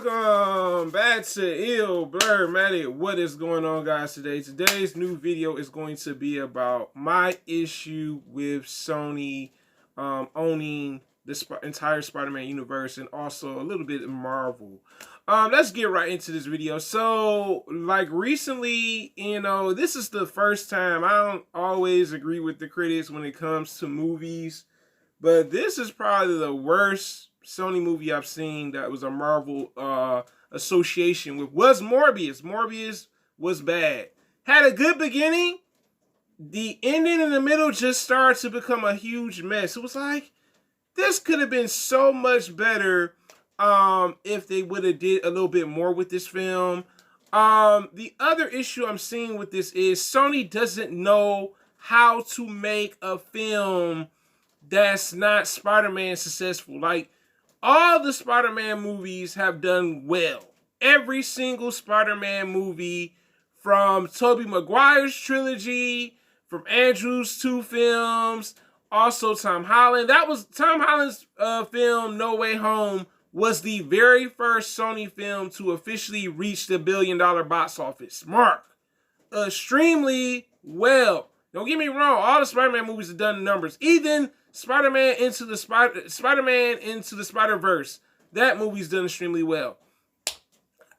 Welcome back to Ill Blur Matic. What is going on, guys? Today's new video is going to be about my issue with Sony owning the entire Spider-Man universe and also a little bit of Marvel. Let's get right into this video. So, like recently, this is the first time. I don't always agree with the critics when it comes to movies, but this is probably the worst Sony movie I've seen that was a Marvel association with was Morbius. Morbius was bad. Had a good beginning. The ending in the middle just started to become a huge mess. It was like, this could have been so much better if they would have did a little bit more with this film. The other issue I'm seeing with this is Sony doesn't know how to make a film that's not Spider-Man successful. Like, all the Spider-Man movies have done well. Every single Spider-Man movie, from Tobey Maguire's trilogy, from Andrew's 2 films, also Tom Holland. That was Tom Holland's film, No Way Home, was the very first Sony film to officially reach the $1 billion box office mark. Extremely well. Don't get me wrong, all the Spider-Man movies have done numbers. Even Spider-Man into the Spider-Verse. That movie's done extremely well.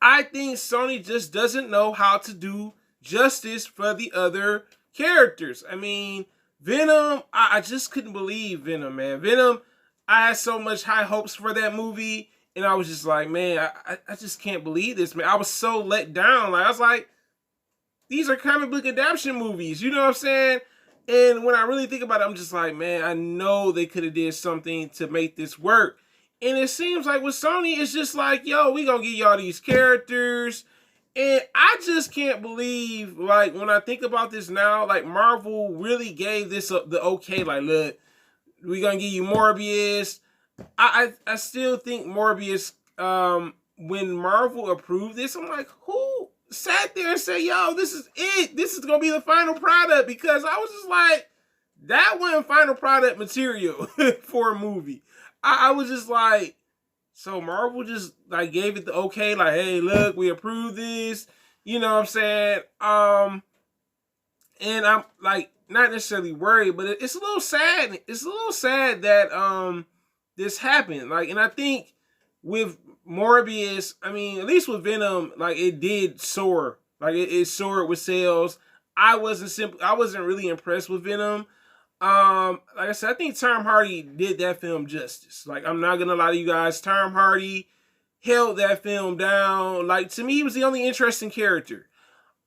I think Sony just doesn't know how to do justice for the other characters. I mean, Venom, I just couldn't believe Venom, man. Venom, I had so much high hopes for that movie, and I was just like, man, I just can't believe this, man. I was so let down. Like, I was like, these are comic book adaptation movies, you know what I'm saying? And when I really think about it, I'm just like, man, I know they could have did something to make this work. And it seems like with Sony, it's just like, yo, we gonna give y'all these characters. And I just can't believe, like, when I think about this now, like, Marvel really gave this the okay. Like, look, we gonna give you Morbius. I still think Morbius, when Marvel approved this, I'm like, who sat there and said, yo, this is it. This is going to be the final product, because I was just like, that wasn't final product material for a movie. I was just like, so Marvel just like gave it the okay, like, hey, look, we approve this. You know what I'm saying? And I'm like, not necessarily worried, but it's a little sad. It's a little sad that this happened. Like, and I think with Morbius, I mean, at least with Venom, like, it did soar. Like, it soared with sales. I wasn't really impressed with Venom. Like I said, I think Tom Hardy did that film justice. Like, I'm not gonna lie to you guys, Tom Hardy held that film down. Like, to me, he was the only interesting character.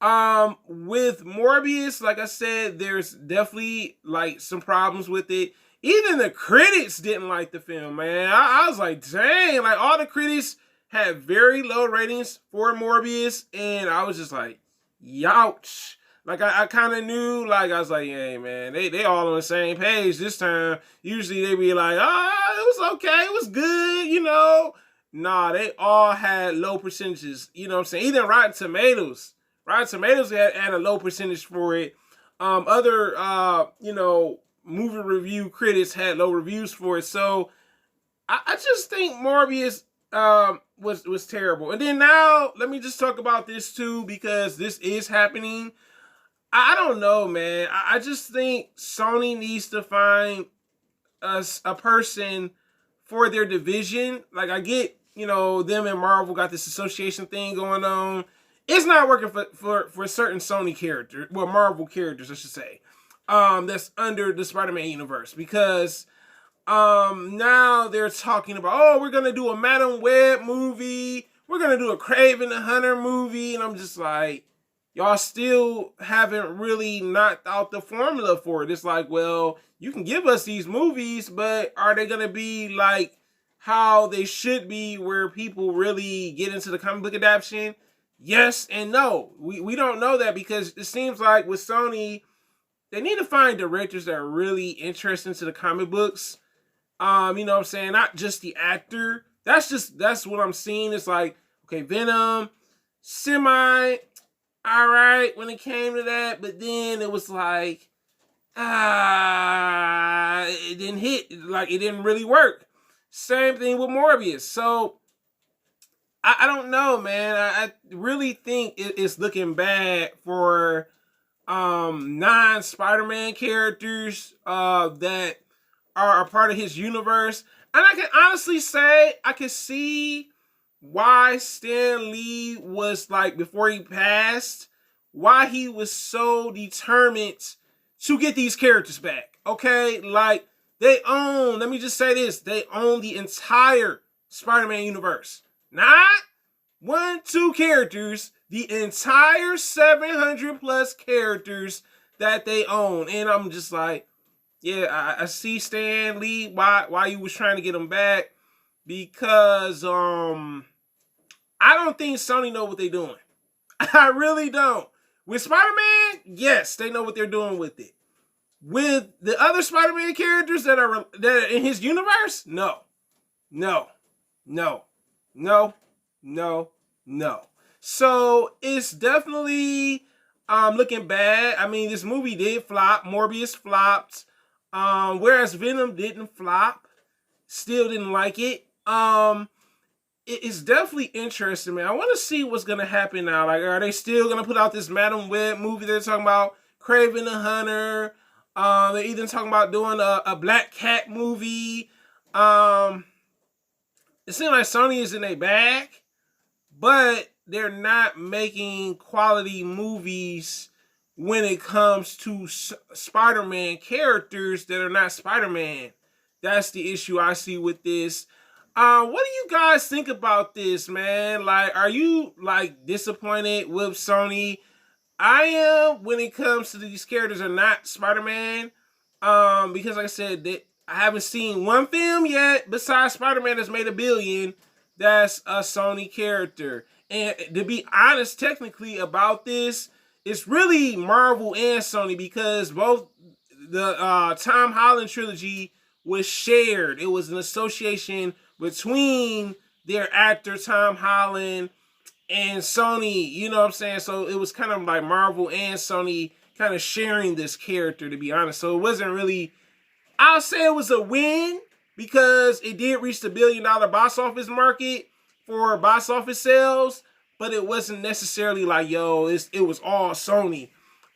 With Morbius, like I said, there's definitely like some problems with it. Even the critics didn't like the film, man. I was like, dang, like, all the critics had very low ratings for Morbius, and I was just like, youch. Like, I kind of knew, like, I was like, hey, man, they all on the same page this time. Usually they be like, it was okay, it was good, you know. Nah, they all had low percentages, you know what I'm saying? Even Rotten Tomatoes had a low percentage for it. Other, movie review critics had low reviews for it. So I just think Morbius was terrible. And then now, let me just talk about this too, because this is happening. I don't know, man. I just think Sony needs to find a person for their division. Like, I get, them and Marvel got this association thing going on. It's not working for certain Sony characters, well, Marvel characters, I should say, that's under the Spider-Man universe, because now they're talking about, oh, we're gonna do a Madam Web movie, we're gonna do a Kraven the Hunter movie, and I'm just like, y'all still haven't really knocked out the formula for it. It's like, well, you can give us these movies, but are they gonna be like how they should be, where people really get into the comic book adaptation? Yes and no. We don't know that, because it seems like with Sony, they need to find directors that are really interested into the comic books. You know what I'm saying? Not just the actor. That's what I'm seeing. It's like, okay, Venom, semi, all right, when it came to that, but then it was like, it didn't hit. Like, it didn't really work. Same thing with Morbius. So I don't know, man. I really think it's looking bad for non Spider-Man characters that are a part of his universe. And I can honestly say I can see why Stan Lee was like, before he passed, why he was so determined to get these characters back. Okay? Like, they own, let me just say this, they own the entire Spider-Man universe. Not one, two characters, the entire 700 plus characters that they own. And I'm just like, yeah, I see Stan Lee, why you was trying to get them back, because I don't think Sony know what they're doing. I really don't. With Spider-Man, yes, they know what they're doing with it. With the other Spider-Man characters that are in his universe, no, no, no, no, no, no. So it's definitely looking bad. I mean, this movie did flop. Morbius flopped. Whereas Venom didn't flop. Still didn't like it. It's definitely interesting, man. I want to see what's gonna happen now. Like, are they still gonna put out this Madam Web movie? They're talking about Kraven the Hunter. They're even talking about doing a Black Cat movie. It seems like Sony is in a bag, but they're not making quality movies when it comes to Spider-Man characters that are not Spider-Man. That's the issue I see with this. What do you guys think about this, man? Like, are you like disappointed with Sony? I am, when it comes to these characters are not Spider-Man. Because like I said, I haven't seen one film yet besides Spider-Man that's made $1 billion that's a Sony character. And to be honest, technically about this, it's really Marvel and Sony, because both the Tom Holland trilogy was shared. It was an association between their actor Tom Holland and Sony, you know what I'm saying? So it was kind of like Marvel and Sony kind of sharing this character, to be honest. So it wasn't really, I'll say it was a win, because it did reach the $1 billion box office market for box office sales, but it wasn't necessarily like, yo, it was all Sony.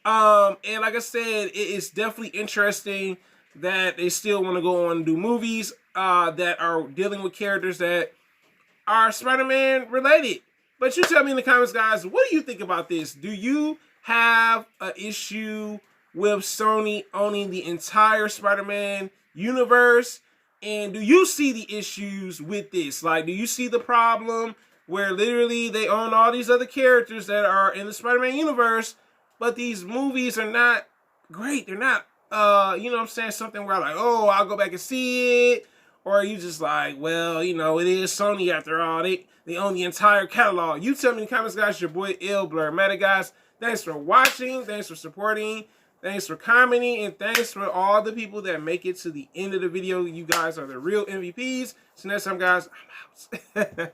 And like I said, it's definitely interesting that they still want to go on and do movies that are dealing with characters that are Spider-Man related. But you tell me in the comments, guys, what do you think about this? Do you have an issue with Sony owning the entire Spider-Man universe? And do you see the issues with this? Like, do you see the problem where literally they own all these other characters that are in the Spider-Man universe, but these movies are not great? They're not, you know what I'm saying, something where I'm like, oh, I'll go back and see it. Or are you just like, well, you know, it is Sony after all. They own the entire catalog. You tell me in the comments, guys. Your boy Ill Blur. Man, guys, thanks for watching. Thanks for supporting. Thanks for commenting. And thanks for all the people that make it to the end of the video. You guys are the real MVPs. So next time, guys, I'm out.